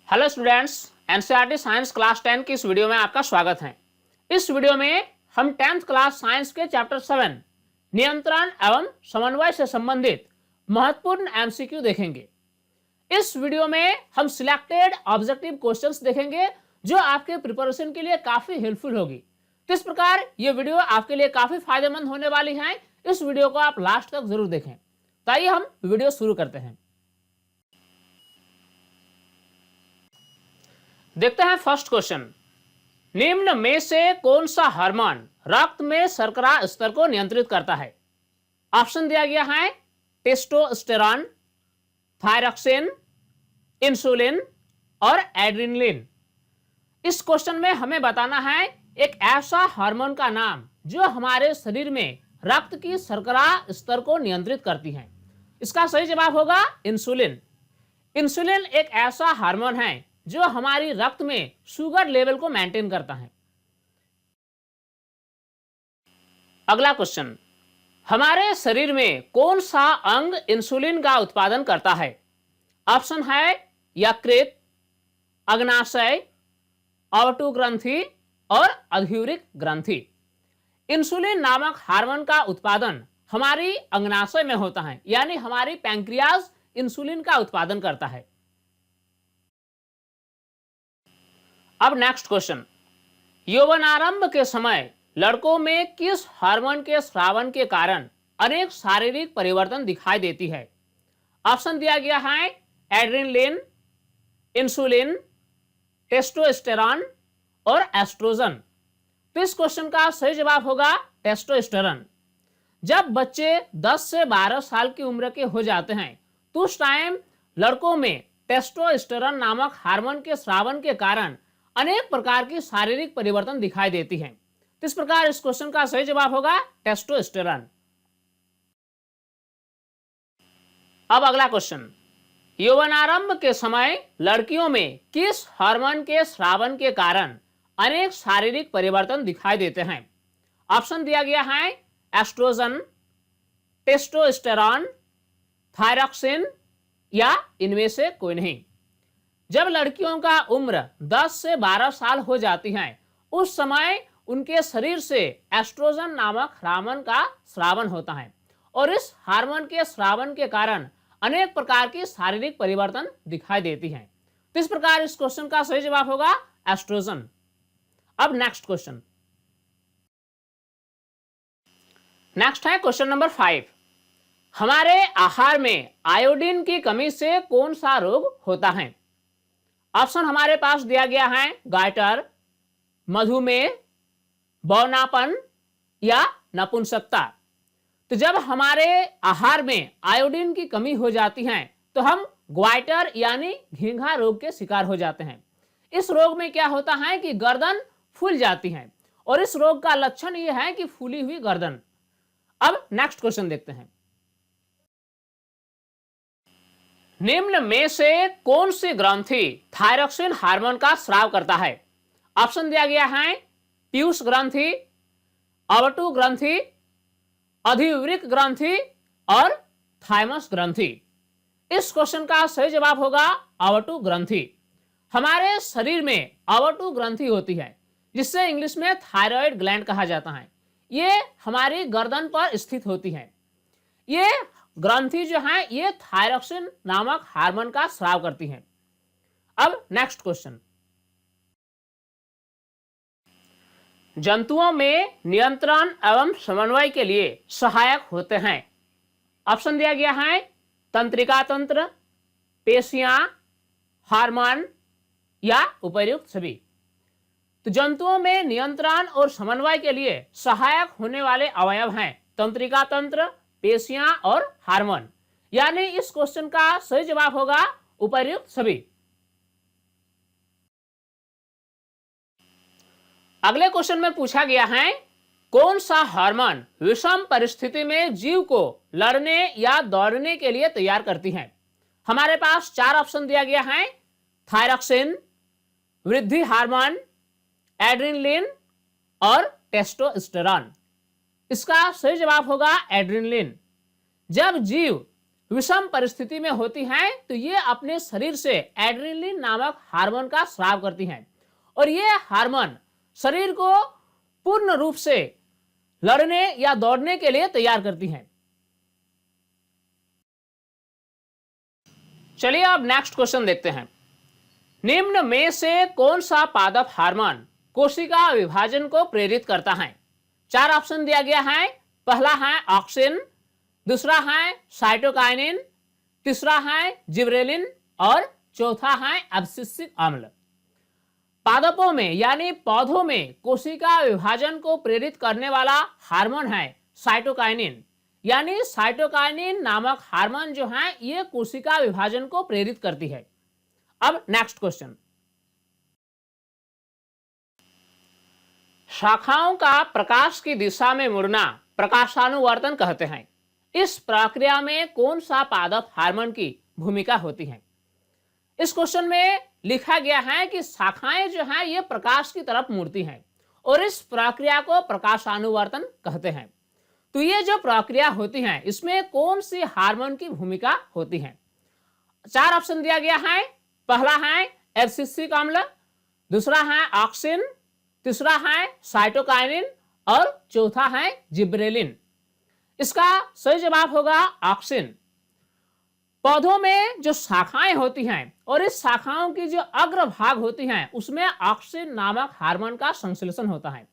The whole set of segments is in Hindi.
Hello students, NCERT science class 10 की इस वीडियो में आपका स्वागत है। इस वीडियो में हम 10th क्लास साइंस के चैप्टर 7 नियंत्रण एवं समन्वय से संबंधित महत्वपूर्ण एमसीक्यू देखेंगे। इस वीडियो में हम सिलेक्टेड ऑब्जेक्टिव क्वेश्चंस देखेंगे जो आपके प्रिपरेशन के लिए काफी हेल्पफुल होगी। तो इस प्रकार ये वीडियो आपके लिए काफी फायदेमंद होने वाली है। इस वीडियो को आप लास्ट तक जरूर देखें। तो आइए हम वीडियो शुरू करते हैं। देखते हैं फर्स्ट क्वेश्चन। निम्न में से कौन सा हार्मोन रक्त में शर्करा स्तर को नियंत्रित करता है? ऑप्शन दिया गया है टेस्टोस्टेरॉन, थायरॉक्सिन, इंसुलिन और एड्रेनलिन। इस क्वेश्चन में हमें बताना है एक ऐसा हार्मोन का नाम जो हमारे शरीर में रक्त की शर्करा स्तर को नियंत्रित करती है। इसका सही जवाब होगा इंसुलिन। इंसुलिन एक ऐसा हार्मोन है जो हमारी रक्त में शुगर लेवल को मेंटेन करता है। अगला क्वेश्चन, हमारे शरीर में कौन सा अंग इंसुलिन का उत्पादन करता है? ऑप्शन है यकृत, अग्नाशय, अवटु ग्रंथि और अध्युरिक ग्रंथि। इंसुलिन नामक हार्मोन का उत्पादन हमारी अग्नाशय में होता है, यानी हमारी पैंक्रियाज इंसुलिन का उत्पादन करता है। अब नेक्स्ट क्वेश्चन, यौवनारंभ के समय लड़कों में किस हार्मोन के स्रावन के कारण अनेक शारीरिक परिवर्तन दिखाई देती है? ऑप्शन दिया गया है एड्रेनलिन, इंसुलिन, टेस्टोस्टेरॉन और एस्ट्रोजन। तो इस क्वेश्चन का सही जवाब होगा टेस्टोस्टेरॉन। जब बच्चे 10 से 12 साल की उम्र के हो जाते हैं तो उस टाइम लड़कों में टेस्टोस्टेरॉन नामक हार्मोन के स्रावन के कारण अनेक प्रकार की शारीरिक परिवर्तन दिखाई देती हैं। तो इस प्रकार इस क्वेश्चन का सही जवाब होगा टेस्टोस्टेरॉन। अब अगला क्वेश्चन, यौवनारंभ के समय लड़कियों में किस हार्मोन के स्रावन के कारण अनेक शारीरिक परिवर्तन दिखाई देते हैं? ऑप्शन दिया गया है एस्ट्रोजन, टेस्टोस्टेरॉन, थायरॉक्सिन या इनमें से कोई नहीं। जब लड़कियों का उम्र 10 से 12 साल हो जाती है उस समय उनके शरीर से एस्ट्रोजन नामक हार्मोन का स्रावन होता है और इस हार्मोन के स्रावन के कारण अनेक प्रकार की शारीरिक परिवर्तन दिखाई देती हैं। तो इस प्रकार इस क्वेश्चन का सही जवाब होगा एस्ट्रोजन। अब नेक्स्ट क्वेश्चन, नेक्स्ट है क्वेश्चन नंबर 5। हमारे आहार में आयोडीन की कमी से कौन सा रोग होता है? ऑप्शन हमारे पास दिया गया है गाइटर, मधुमेह, बौनापन या नपुंसकता। तो जब हमारे आहार में आयोडीन की कमी हो जाती है तो हम ग्वाइटर यानी घींघा रोग के शिकार हो जाते हैं। इस रोग में क्या होता है कि गर्दन फूल जाती है और इस रोग का लक्षण यह है कि फूली हुई गर्दन। अब नेक्स्ट क्वेश्चन देखते हैं। निम्न में से कौन सी ग्रंथि थायरॉक्सिन हार्मोन का स्राव करता है? ऑप्शन दिया गया है पीयूष ग्रंथि, अवटु ग्रंथि, अध्युरिक ग्रंथि और थाइमस ग्रंथि। इस क्वेश्चन का सही जवाब होगा अवटु ग्रंथि। हमारे शरीर में अवटु ग्रंथि होती है जिससे इंग्लिश में थायराइड ग्लैंड कहा जाता है। ये हमारी गर्दन पर स्थित होती है। ये ग्रंथि जो है ये थायरॉक्सिन नामक हार्मोन का स्राव करती है। अब नेक्स्ट क्वेश्चन, जंतुओं में नियंत्रण एवं समन्वय के लिए सहायक होते हैं। ऑप्शन दिया गया है तंत्रिका तंत्र, पेशियां, हार्मोन या उपर्युक्त सभी। तो जंतुओं में नियंत्रण और समन्वय के लिए सहायक होने वाले अवयव हैं तंत्रिका तंत्र, पेशियां और हार्मोन, यानी इस क्वेश्चन का सही जवाब होगा उपर्युक्त सभी। अगले क्वेश्चन में पूछा गया है कौन सा हार्मोन विषम परिस्थिति में जीव को लड़ने या दौड़ने के लिए तैयार करती है? हमारे पास 4 ऑप्शन दिया गया है थायरॉक्सिन, वृद्धि हार्मोन, एड्रेनलिन और टेस्टोस्टेरॉन। इसका सही जवाब होगा एड्रेनलिन। जब जीव विषम परिस्थिति में होती हैं तो ये अपने शरीर से एड्रेनलिन नामक हार्मोन का स्राव करती हैं और ये हार्मोन शरीर को पूर्ण रूप से लड़ने या दौड़ने के लिए तैयार करती हैं। चलिए अब नेक्स्ट क्वेश्चन देखते हैं। निम्न में से कौन सा पादप हार्मोन कोशिका विभाजन को प्रेरित करता है? 4 ऑप्शन दिया गया है। पहला है ऑक्सिन, दूसरा है साइटोकाइनिन, तीसरा है जिबरेलिन और चौथा है एब्सिसिक अम्ल। पादपों में यानी पौधों में कोशिका विभाजन को प्रेरित करने वाला हार्मोन है साइटोकाइनिन, यानी साइटोकाइनिन नामक हार्मोन जो है ये कोशिका विभाजन को प्रेरित करती है। अब नेक्स्ट क्वेश्चन। शाखाओं का प्रकाश की दिशा में मुड़ना प्रकाशानुवर्तन कहते हैं। इस प्रक्रिया में कौन सा पादप हार्मोन की भूमिका होती है? इस क्वेश्चन में लिखा गया है कि शाखाएं जो है ये प्रकाश की तरफ मुड़ती हैं और इस प्रक्रिया को प्रकाशानुवर्तन कहते हैं। तो ये जो प्रक्रिया होती है इसमें कौन सी हार्मोन की भूमिका होती है? 4 ऑप्शन दिया गया है। पहला है एब्सिसिक अम्ल, दूसरा है ऑक्सिन, तीसरा है साइटोकाइनिन और चौथा है जिब्रेलिन। इसका सही जवाब होगा ऑक्सिन। पौधों में जो शाखाएं होती हैं और इस शाखाओं की जो अग्रभाग होती हैं उसमें ऑक्सिन नामक हार्मोन का संश्लेषण होता है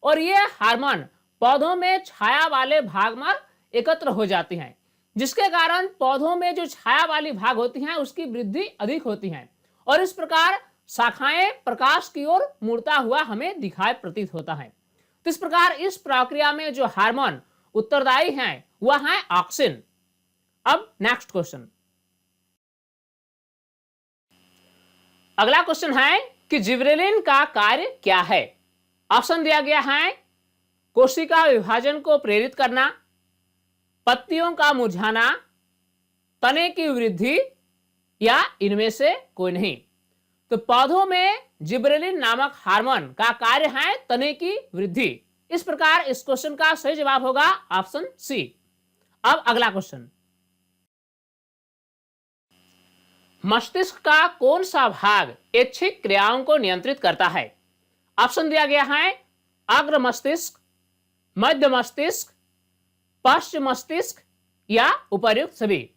और ये हार्मोन पौधों में छाया वाले भाग में एकत्र हो जाती हैं, जिसके कारण पौधों में जो छाया वाली भाग होती हैं उसकी वृद्धि अधिक होती है और इस प्रकार शाखाएं प्रकाश की ओर मुड़ता हुआ हमें दिखाई प्रतीत होता है। तो इस प्रकार इस प्रक्रिया में जो हार्मोन उत्तरदायी है वह है ऑक्सिन। अब नेक्स्ट क्वेश्चन। अगला क्वेश्चन है कि जिब्रेलिन का कार्य क्या है? ऑप्शन दिया गया है कोशिका विभाजन को प्रेरित करना, पत्तियों का मुरझाना, तने की वृद्धि या इनमें से कोई नहीं। तो पौधों में जिब्रेलिन नामक हार्मोन का कार्य है तने की वृद्धि। इस प्रकार इस क्वेश्चन का सही जवाब होगा ऑप्शन सी। अब अगला क्वेश्चन। मस्तिष्क का कौन सा भाग ऐच्छिक क्रियाओं को नियंत्रित करता है? ऑप्शन दिया गया है अग्र मस्तिष्क, मध्य मस्तिष्क, पश्च मस्तिष्क या उपर्युक्त सभी।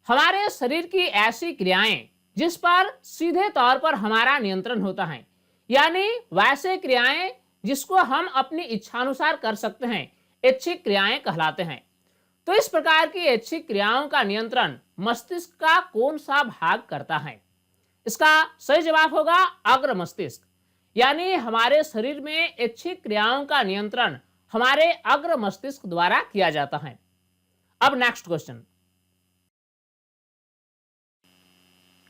हमारे शरीर की ऐसी क्रियाएं जिस पर सीधे तौर पर हमारा नियंत्रण होता है, यानी वैसे क्रियाएं जिसको हम अपनी इच्छानुसार कर सकते हैं, ऐच्छिक क्रियाएं कहलाते हैं। तो इस प्रकार की ऐच्छिक क्रियाओं का नियंत्रण मस्तिष्क का कौन सा भाग करता है? इसका सही जवाब होगा अग्र मस्तिष्क, यानी हमारे शरीर में ऐच्छिक क्रियाओं का नियंत्रण हमारे अग्र मस्तिष्क द्वारा किया जाता है। अब नेक्स्ट क्वेश्चन।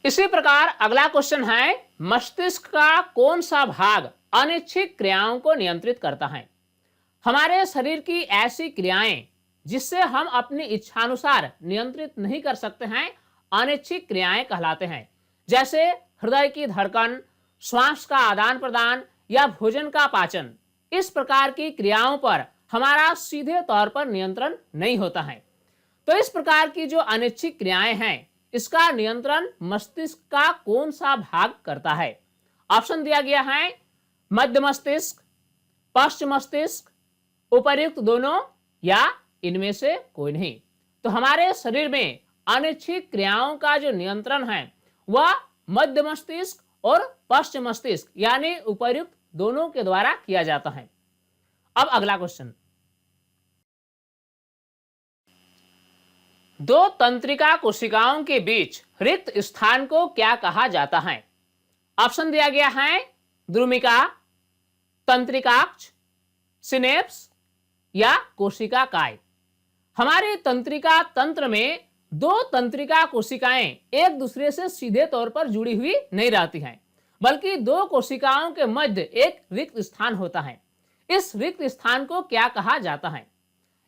इसी प्रकार अगला क्वेश्चन है मस्तिष्क का कौन सा भाग अनिच्छिक क्रियाओं को नियंत्रित करता है? हमारे शरीर की ऐसी क्रियाएं जिससे हम अपनी इच्छानुसार नियंत्रित नहीं कर सकते हैं अनिच्छिक क्रियाएं कहलाते हैं, जैसे हृदय की धड़कन, श्वास का आदान प्रदान या भोजन का पाचन। इस प्रकार की क्रियाओं पर हमारा सीधे तौर पर नियंत्रण नहीं होता है। तो इस प्रकार की जो अनिच्छिक क्रियाएं हैं इसका नियंत्रण मस्तिष्क का कौन सा भाग करता है? ऑप्शन दिया गया है मध्य मस्तिष्क, पश्च मस्तिष्क, उपर्युक्त दोनों या इनमें से कोई नहीं। तो हमारे शरीर में अनिच्छिक क्रियाओं का जो नियंत्रण है वह मध्य मस्तिष्क और पश्च मस्तिष्क यानी उपर्युक्त दोनों के द्वारा किया जाता है। अब अगला क्वेश्चन। दो तंत्रिका कोशिकाओं के बीच रिक्त स्थान को क्या कहा जाता है? ऑप्शन दिया गया है द्रुमिका, तंत्रिकाक्ष, सिनेप्स या कोशिका काय। हमारे तंत्रिका तंत्र में दो तंत्रिका कोशिकाएं एक दूसरे से सीधे तौर पर जुड़ी हुई नहीं रहती हैं, बल्कि दो कोशिकाओं के मध्य एक रिक्त स्थान होता है। इस रिक्त स्थान को क्या कहा जाता है?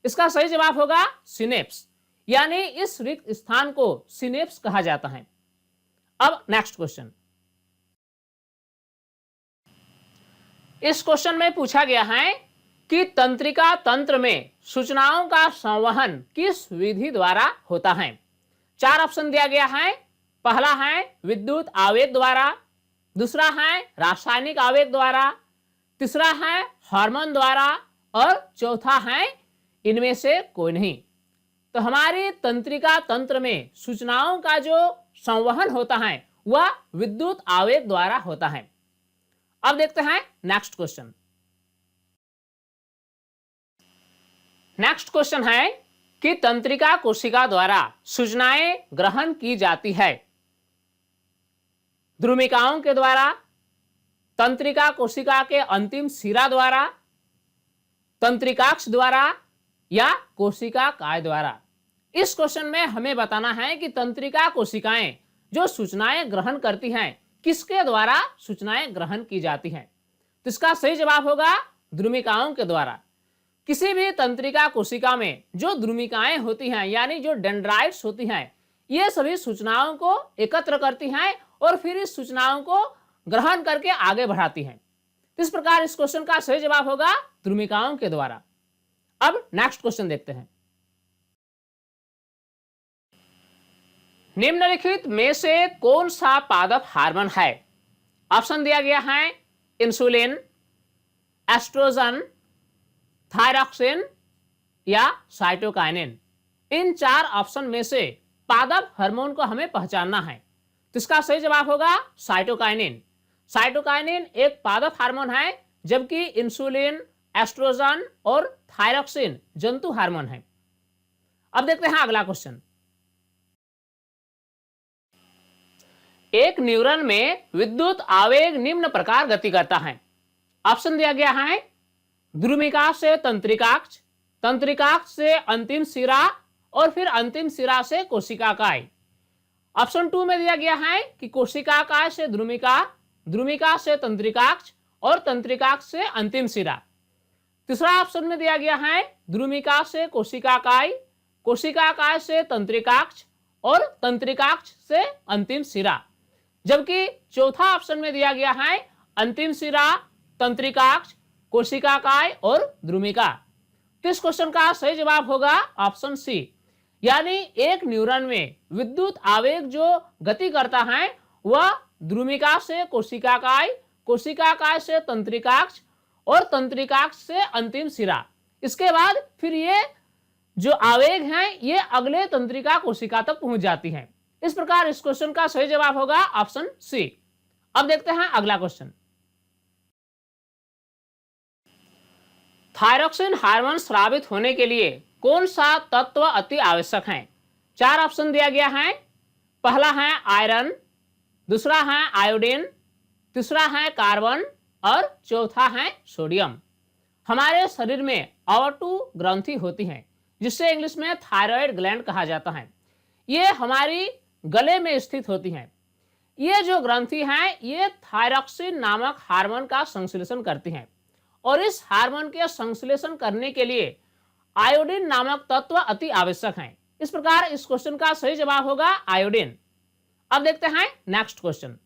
इसका सही जवाब होगा सिनेप्स, यानी इस रिक्त स्थान को सिनेप्स कहा जाता है। अब नेक्स्ट क्वेश्चन। इस क्वेश्चन में पूछा गया है कि तंत्रिका तंत्र में सूचनाओं का संवहन किस विधि द्वारा होता है? चार ऑप्शन दिया गया है। पहला है विद्युत आवेग द्वारा, दूसरा है रासायनिक आवेग द्वारा, तीसरा है हार्मोन द्वारा और चौथा है इनमें से कोई नहीं। तो हमारी तंत्रिका तंत्र में सूचनाओं का जो संवहन होता है वह विद्युत आवेग द्वारा होता है। अब देखते हैं नेक्स्ट क्वेश्चन। नेक्स्ट क्वेश्चन है कि तंत्रिका कोशिका द्वारा सूचनाएं ग्रहण की जाती है द्रुमिकाओं के द्वारा, तंत्रिका कोशिका के अंतिम सिरा द्वारा, तंत्रिकाक्ष द्वारा या कोशिका काय द्वारा। इस क्वेश्चन में हमें बताना है कि तंत्रिका कोशिकाएं जो सूचनाएं ग्रहण करती हैं किसके द्वारा सूचनाएं ग्रहण की जाती हैं। तो इसका सही जवाब होगा द्रुमिकाओं के द्वारा। किसी भी तंत्रिका कोशिका में जो द्रुमिकाएं होती हैं यानी जो डेंड्राइट्स होती हैं, ये सभी सूचनाओं को एकत्र करती हैं और फिर इस सूचनाओं को ग्रहण करके आगे बढ़ाती हैं। इस प्रकार इस क्वेश्चन का सही जवाब होगा द्रुमिकाओं के द्वारा। अब नेक्स्ट क्वेश्चन देखते हैं। निम्नलिखित में से कौन सा पादप हार्मोन है? ऑप्शन दिया गया है इंसुलिन, एस्ट्रोजन, थायरॉक्सिन या साइटोकाइनिन। इन चार ऑप्शन में से पादप हार्मोन को हमें पहचानना है। तो इसका सही जवाब होगा साइटोकाइनिन। साइटोकाइनिन एक पादप हार्मोन है, जबकि इंसुलिन, एस्ट्रोजन और थायरॉक्सिन जंतु हार्मोन है। अब देखते हैं अगला क्वेश्चन। एक न्यूरॉन में विद्युत आवेग निम्न प्रकार गति करता है। ऑप्शन दिया गया है द्रुमिका से तंत्रिकाक्ष, तंत्रिकाक्ष से अंतिम सिरा और फिर अंतिम सिरा से कोशिकाकाय। ऑप्शन 2 में दिया गया है कि कोशिकाकाय से द्रुमिका, द्रुमिका से तंत्रिकाक्ष और तंत्रिकाक्ष से अंतिम सिरा। तीसरा ऑप्शन में दिया गया है द्रुमिका से कोशिकाकाय, कोशिकाकाय से तंत्रिकाक्ष और तंत्रिकाक्ष से अंतिम सिरा। जबकि चौथा ऑप्शन में दिया गया है अंतिम सिरा, तंत्रिकाक्ष, कोशिकाकाय और द्रुमिका। तो इस क्वेश्चन का सही जवाब होगा ऑप्शन सी, यानी एक न्यूरॉन में विद्युत आवेग जो गति करता है वह द्रुमिका से कोशिकाकाय, कोशिकाकाय से तंत्रिकाक्ष और तंत्रिकाक्ष से अंतिम सिरा। इसके बाद फिर ये जो आवेग हैं ये अगले तंत्रिका कोशिका तक पहुंच जाती हैं। इस प्रकार इस क्वेश्चन का सही जवाब होगा ऑप्शन सी। अब देखते हैं अगला क्वेश्चन। थायरॉक्सिन हार्मोन स्रावित होने के लिए कौन सा तत्व अति आवश्यक है? चार ऑप्शन दिया गया है। पहला है आयरन, दूसरा है आयोडीन, तीसरा है कार्बन और चौथा है सोडियम। हमारे शरीर में अवटु ग्रंथि होती है जिससे इंग्लिश में थायराइड ग्लैंड कहा जाता है। ये हमारी गले में स्थित होती हैं। ये जो ग्रंथि हैं ये थायरॉक्सिन नामक हार्मोन का संश्लेषण करती हैं और इस हार्मोन के संश्लेषण करने के लिए आयोडीन नामक तत्व अति आवश्यक है। इस प्रकार इस क्वेश्चन का सही जवाब होगा आयोडीन। अब देखते हैं नेक्स्ट क्वेश्चन।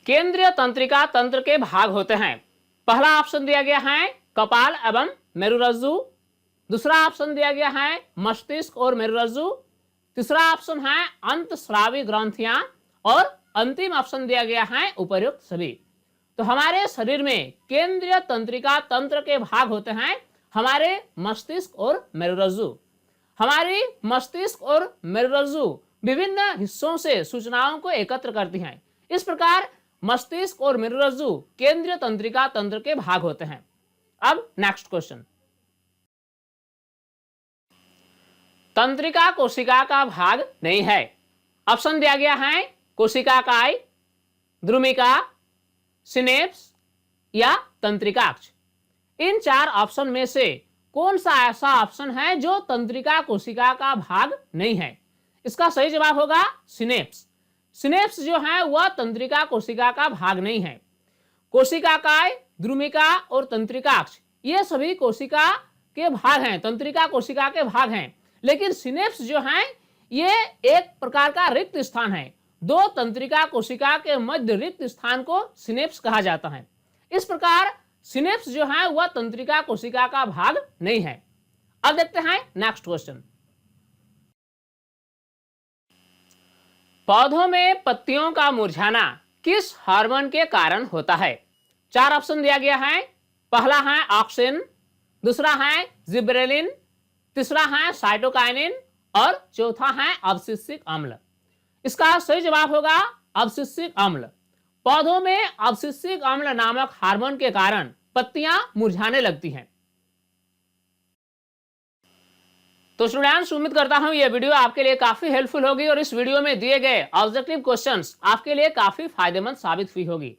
केंद्रीय तंत्रिका तंत्र के भाग होते हैं। पहला ऑप्शन दिया गया है कपाल एवं मेरुरज्जु, दूसरा ऑप्शन दिया गया है मस्तिष्क और मेरुरज्जु, तीसरा ऑप्शन है अंतस्रावी ग्रंथियां और अंतिम ऑप्शन दिया गया है उपर्युक्त सभी। तो हमारे शरीर में केंद्रीय तंत्रिका तंत्र के भाग होते हैं हमारे मस्तिष्क और मेरुरज्जु। हमारी मस्तिष्क और मेरुरज्जु विभिन्न हिस्सों से सूचनाओं को एकत्र करती हैं। इस प्रकार मस्तिष्क और मेरुरज्जु केंद्रीय तंत्रिका तंत्र के भाग होते हैं। अब नेक्स्ट क्वेश्चन। तंत्रिका कोशिका का भाग नहीं है। ऑप्शन दिया गया है कोशिकाकाय, द्रुमिका, सिनेप्स या तंत्रिकाक्ष। इन चार ऑप्शन में से कौन सा ऐसा ऑप्शन है जो तंत्रिका कोशिका का भाग नहीं है? इसका सही जवाब होगा सिनेप्स। सिनेप्स जो है वह तंत्रिका कोशिका का भाग नहीं है। कोशिकाकाय, द्रुमिका और तंत्रिकाक्ष ये सभी कोशिका के भाग हैं, तंत्रिका कोशिका के भाग हैं। लेकिन सिनेप्स जो है ये एक प्रकार का रिक्त स्थान है। दो तंत्रिका कोशिका के मध्य रिक्त स्थान को सिनेप्स कहा जाता है। इस प्रकार सिनेप्स जो है वह तंत्रिका कोशिका का भाग नहीं है। अब देखते हैं नेक्स्ट क्वेश्चन। पौधों में पत्तियों का मुरझाना किस हार्मोन के कारण होता है? 4 ऑप्शन दिया गया है। पहला है ऑक्सिन, दूसरा है जिबरेलिन, तीसरा है साइटोकाइनिन और चौथा है अब्सिसिक अम्ल। इसका सही जवाब होगा अब्सिसिक अम्ल। पौधों में अब्सिसिक अम्ल नामक हार्मोन के कारण पत्तियां मुरझाने लगती हैं। तो स्टूडेंट्स, उम्मीद करता हूं यह वीडियो आपके लिए काफी हेल्पफुल होगी और इस वीडियो में दिए गए ऑब्जेक्टिव क्वेश्चंस आपके लिए काफी फायदेमंद साबित हुई होगी।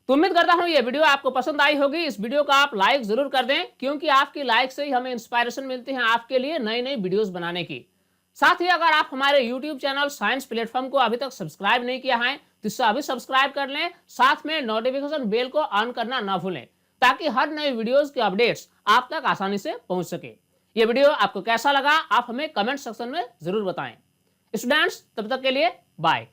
तो उम्मीद करता हूं यह वीडियो आपको पसंद आई होगी। इस वीडियो को आप लाइक जरूर कर दें, क्योंकि आपकी लाइक से ही हमें इंस्पायरेशन मिलती है आपके लिए नई नई वीडियोस बनाने की। साथ ही अगर आप हमारे यूट्यूब चैनल साइंस प्लेटफॉर्म को अभी तक सब्सक्राइब नहीं किया है तो इसे अभी सब्सक्राइब कर लें। साथ में नोटिफिकेशन बेल को ऑन करना ना भूलें, ताकि हर नई वीडियोस के अपडेट्स आप तक आसानी से पहुंच सके। ये वीडियो आपको कैसा लगा आप हमें कमेंट सेक्शन में जरूर बताएं। स्टूडेंट्स, तब तक के लिए बाय।